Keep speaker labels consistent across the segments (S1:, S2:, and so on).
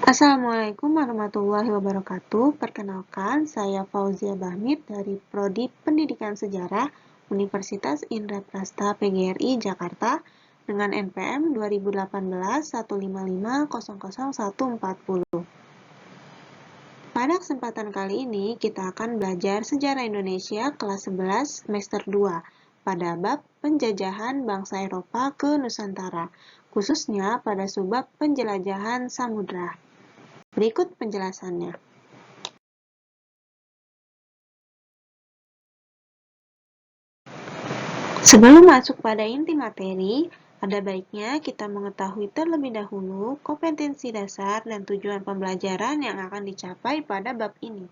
S1: Assalamualaikum warahmatullahi wabarakatuh. Perkenalkan, saya Fauzia Bahmid dari Prodi Pendidikan Sejarah Universitas Indraprasta PGRI Jakarta dengan NPM 2018 155 00140. Pada kesempatan kali ini, kita akan belajar Sejarah Indonesia kelas 11 semester 2 pada bab penjajahan bangsa Eropa ke Nusantara, khususnya pada subbab penjelajahan samudra. Berikut penjelasannya. Sebelum masuk pada inti materi, ada baiknya kita mengetahui terlebih dahulu kompetensi dasar dan tujuan pembelajaran yang akan dicapai pada bab ini.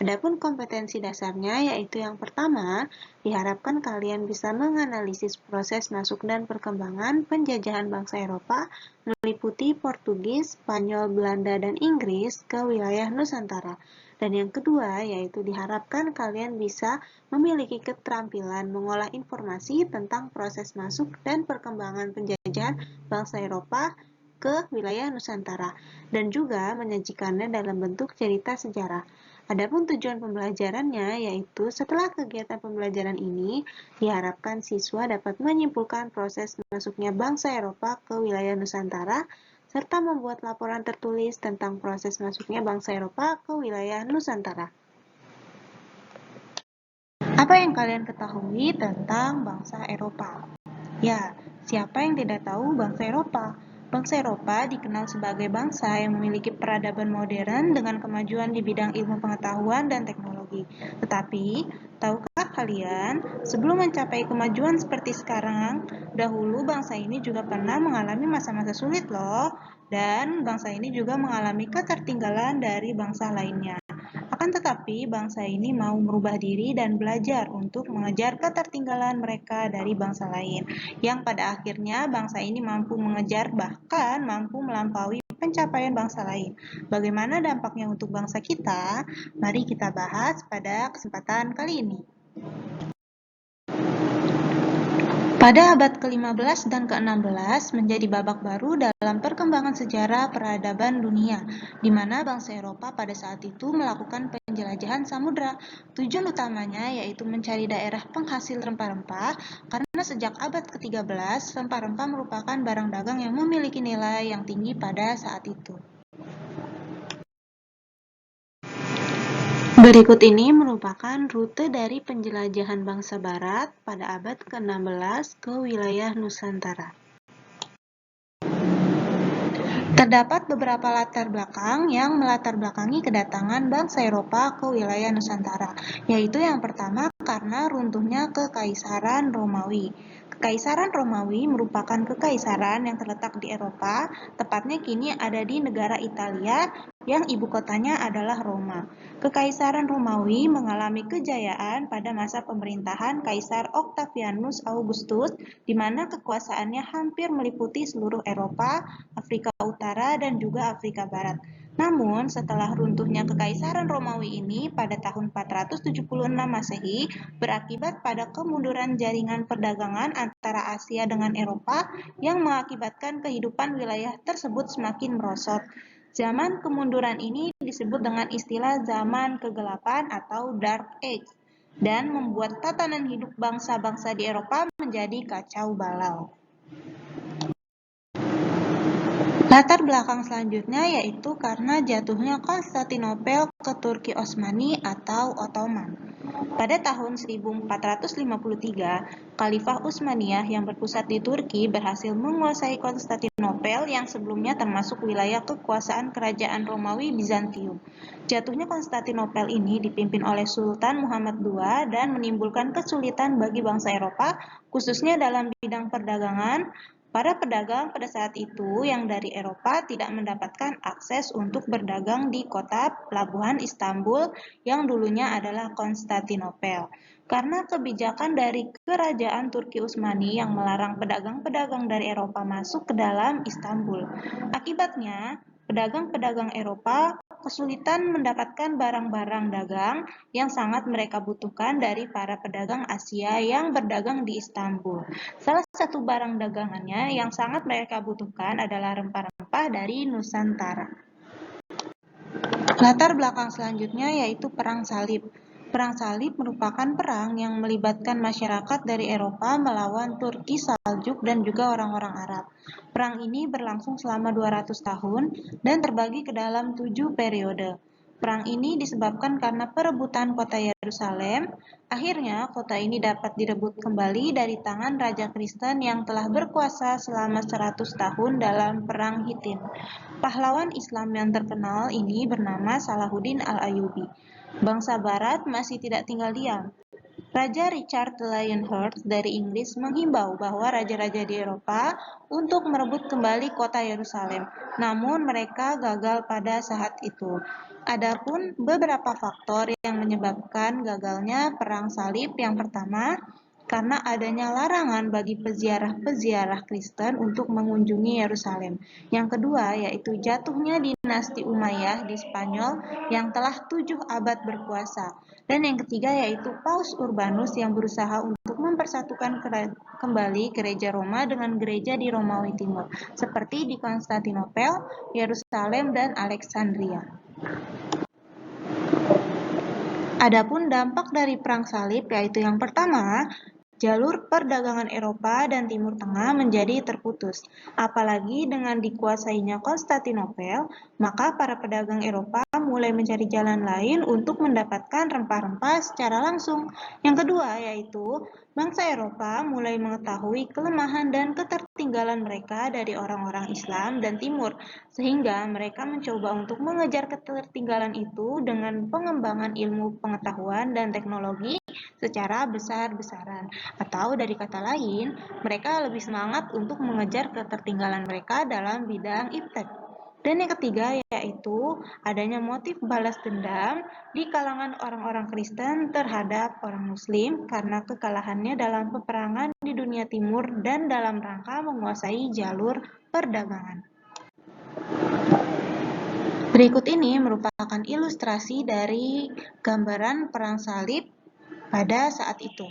S1: Adapun kompetensi dasarnya yaitu yang pertama, diharapkan kalian bisa menganalisis proses masuk dan perkembangan penjajahan bangsa Eropa meliputi Portugis, Spanyol, Belanda, dan Inggris ke wilayah Nusantara. Dan yang kedua yaitu diharapkan kalian bisa memiliki keterampilan mengolah informasi tentang proses masuk dan perkembangan penjajahan bangsa Eropa ke wilayah Nusantara dan juga menyajikannya dalam bentuk cerita sejarah. Adapun tujuan pembelajarannya yaitu setelah kegiatan pembelajaran ini diharapkan siswa dapat menyimpulkan proses masuknya bangsa Eropa ke wilayah Nusantara serta membuat laporan tertulis tentang proses masuknya bangsa Eropa ke wilayah Nusantara. Apa yang kalian ketahui tentang bangsa Eropa? Ya, siapa yang tidak tahu bangsa Eropa? Bangsa Eropa dikenal sebagai bangsa yang memiliki peradaban modern dengan kemajuan di bidang ilmu pengetahuan dan teknologi. Tetapi, tahukah kalian, sebelum mencapai kemajuan seperti sekarang, dahulu bangsa ini juga pernah mengalami masa-masa sulit loh. Dan bangsa ini juga mengalami ketertinggalan dari bangsa lainnya. Akan tetapi, bangsa ini mau merubah diri dan belajar untuk mengejar ketertinggalan mereka dari bangsa lain, yang pada akhirnya bangsa ini mampu mengejar bahkan mampu melampaui pencapaian bangsa lain. Bagaimana dampaknya untuk bangsa kita? Mari kita bahas pada kesempatan kali ini. Pada abad ke-15 dan ke-16 menjadi babak baru dalam perkembangan sejarah peradaban dunia, di mana bangsa Eropa pada saat itu melakukan penjelajahan samudra. Tujuan utamanya yaitu mencari daerah penghasil rempah-rempah, karena sejak abad ke-13, rempah-rempah merupakan barang dagang yang memiliki nilai yang tinggi pada saat itu. Berikut ini merupakan rute dari penjelajahan bangsa Barat pada abad ke-16 ke wilayah Nusantara. Terdapat beberapa latar belakang yang melatar belakangi kedatangan bangsa Eropa ke wilayah Nusantara, yaitu yang pertama karena runtuhnya Kekaisaran Romawi. Kekaisaran Romawi merupakan kekaisaran yang terletak di Eropa, tepatnya kini ada di negara Italia yang ibu kotanya adalah Roma. Kekaisaran Romawi mengalami kejayaan pada masa pemerintahan Kaisar Octavianus Augustus, di mana kekuasaannya hampir meliputi seluruh Eropa, Afrika Utara, dan juga Afrika Barat. Namun, setelah runtuhnya Kekaisaran Romawi ini pada tahun 476 Masehi, berakibat pada kemunduran jaringan perdagangan antara Asia dengan Eropa yang mengakibatkan kehidupan wilayah tersebut semakin merosot. Zaman kemunduran ini disebut dengan istilah zaman kegelapan atau Dark Age dan membuat tatanan hidup bangsa-bangsa di Eropa menjadi kacau balau. Latar belakang selanjutnya yaitu karena jatuhnya Konstantinopel ke Turki Utsmani atau Ottoman. Pada tahun 1453, Khalifah Utsmaniyah yang berpusat di Turki berhasil menguasai Konstantinopel yang sebelumnya termasuk wilayah kekuasaan kerajaan Romawi Bizantium. Jatuhnya Konstantinopel ini dipimpin oleh Sultan Muhammad II dan menimbulkan kesulitan bagi bangsa Eropa, khususnya dalam bidang perdagangan. Para pedagang pada saat itu yang dari Eropa tidak mendapatkan akses untuk berdagang di kota pelabuhan Istanbul yang dulunya adalah Konstantinopel. Karena kebijakan dari kerajaan Turki Utsmani yang melarang pedagang-pedagang dari Eropa masuk ke dalam Istanbul. Akibatnya, pedagang-pedagang Eropa kesulitan mendapatkan barang-barang dagang yang sangat mereka butuhkan dari para pedagang Asia yang berdagang di Istanbul. Salah satu barang dagangannya yang sangat mereka butuhkan adalah rempah-rempah dari Nusantara. Latar belakang selanjutnya yaitu Perang Salib. Perang Salib merupakan perang yang melibatkan masyarakat dari Eropa melawan Turki Saljuk dan juga orang-orang Arab. Perang ini berlangsung selama 200 tahun dan terbagi ke dalam 7 periode. Perang ini disebabkan karena perebutan kota Yerusalem. Akhirnya, kota ini dapat direbut kembali dari tangan Raja Kristen yang telah berkuasa selama 100 tahun dalam Perang Hittin. Pahlawan Islam yang terkenal ini bernama Salahuddin Al-Ayyubi. Bangsa Barat masih tidak tinggal diam. Raja Richard Lionheart dari Inggris menghimbau bahwa raja-raja di Eropa untuk merebut kembali kota Yerusalem, namun mereka gagal pada saat itu. Adapun beberapa faktor yang menyebabkan gagalnya Perang Salib. Yang pertama, karena adanya larangan bagi peziarah-peziarah Kristen untuk mengunjungi Yerusalem. Yang kedua, yaitu jatuhnya dinasti Umayyah di Spanyol yang telah 7 abad berkuasa. Dan yang ketiga, yaitu Paus Urbanus yang berusaha untuk mempersatukan kembali gereja Roma dengan gereja di Romawi Timur, seperti di Konstantinopel, Yerusalem, dan Alexandria. Adapun dampak dari Perang Salib yaitu yang pertama, jalur perdagangan Eropa dan Timur Tengah menjadi terputus. Apalagi dengan dikuasainya Konstantinopel, maka para pedagang Eropa mulai mencari jalan lain untuk mendapatkan rempah-rempah secara langsung. Yang kedua yaitu bangsa Eropa mulai mengetahui kelemahan dan ketertinggalan mereka dari orang-orang Islam dan Timur, sehingga mereka mencoba untuk mengejar ketertinggalan itu dengan pengembangan ilmu pengetahuan dan teknologi secara besar-besaran. Atau dari kata lain, mereka lebih semangat untuk mengejar ketertinggalan mereka dalam bidang iptek. Dan yang ketiga yaitu adanya motif balas dendam di kalangan orang-orang Kristen terhadap orang Muslim karena kekalahannya dalam peperangan di dunia timur dan dalam rangka menguasai jalur perdagangan. Berikut ini merupakan ilustrasi dari gambaran Perang Salib pada saat itu.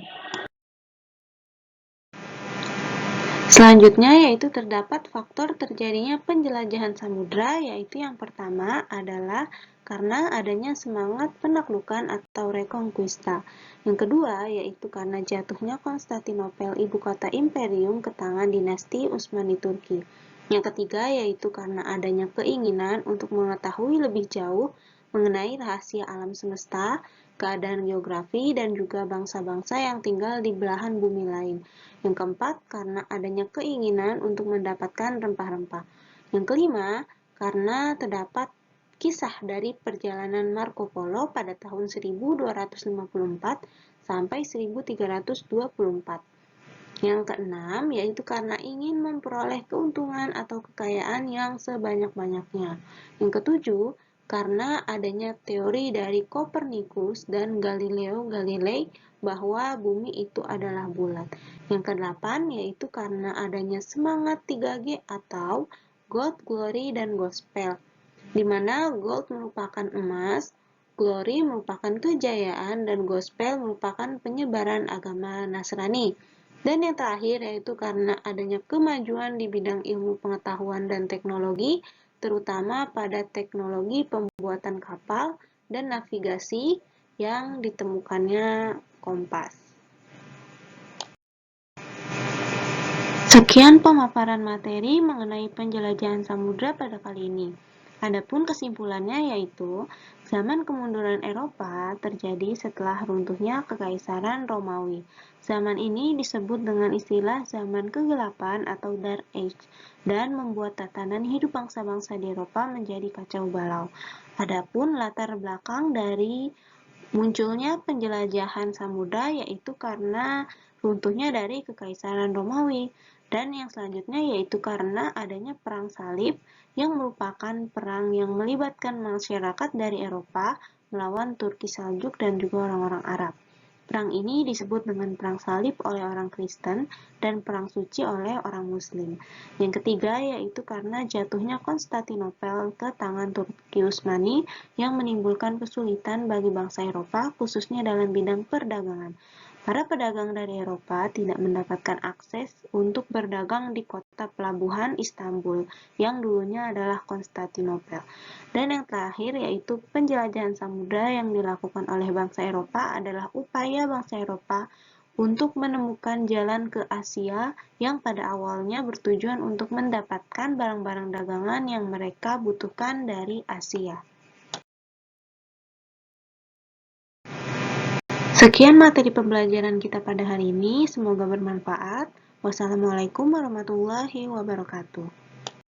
S1: Selanjutnya yaitu terdapat faktor terjadinya penjelajahan samudra, yaitu yang pertama adalah karena adanya semangat penaklukan atau reconquista. Yang kedua yaitu karena jatuhnya Konstantinopel, ibu kota imperium, ke tangan dinasti Utsmani Turki. Yang ketiga yaitu karena adanya keinginan untuk mengetahui lebih jauh mengenai rahasia alam semesta, keadaan geografi, dan juga bangsa-bangsa yang tinggal di belahan bumi lain. Yang keempat, karena adanya keinginan untuk mendapatkan rempah-rempah. Yang kelima, karena terdapat kisah dari perjalanan Marco Polo pada tahun 1254 sampai 1324. Yang keenam, yaitu karena ingin memperoleh keuntungan atau kekayaan yang sebanyak-banyaknya. Yang ketujuh, karena adanya teori dari Kopernikus dan Galileo Galilei bahwa bumi itu adalah bulat. Yang kedelapan, yaitu karena adanya semangat 3G atau God, Glory, dan Gospel, di mana gold merupakan emas, glory merupakan kejayaan, dan gospel merupakan penyebaran agama Nasrani. Dan yang terakhir yaitu karena adanya kemajuan di bidang ilmu pengetahuan dan teknologi, terutama pada teknologi pembuatan kapal dan navigasi yang ditemukannya kompas. Sekian pemaparan materi mengenai penjelajahan samudra pada kali ini. Adapun kesimpulannya yaitu, zaman kemunduran Eropa terjadi setelah runtuhnya Kekaisaran Romawi. Zaman ini disebut dengan istilah zaman kegelapan atau Dark Age dan membuat tatanan hidup bangsa-bangsa di Eropa menjadi kacau balau. Adapun latar belakang dari munculnya penjelajahan samudra yaitu karena runtuhnya dari Kekaisaran Romawi. Dan yang selanjutnya yaitu karena adanya Perang Salib yang merupakan perang yang melibatkan masyarakat dari Eropa melawan Turki Saljuk dan juga orang-orang Arab. Perang ini disebut dengan Perang Salib oleh orang Kristen dan Perang Suci oleh orang Muslim. Yang ketiga yaitu karena jatuhnya Konstantinopel ke tangan Turki Utsmani yang menimbulkan kesulitan bagi bangsa Eropa khususnya dalam bidang perdagangan. Para pedagang dari Eropa tidak mendapatkan akses untuk berdagang di kota pelabuhan Istanbul, yang dulunya adalah Konstantinopel. Dan yang terakhir yaitu penjelajahan samudra yang dilakukan oleh bangsa Eropa adalah upaya bangsa Eropa untuk menemukan jalan ke Asia yang pada awalnya bertujuan untuk mendapatkan barang-barang dagangan yang mereka butuhkan dari Asia. Sekian materi pembelajaran kita pada hari ini, semoga bermanfaat. Wassalamualaikum warahmatullahi wabarakatuh.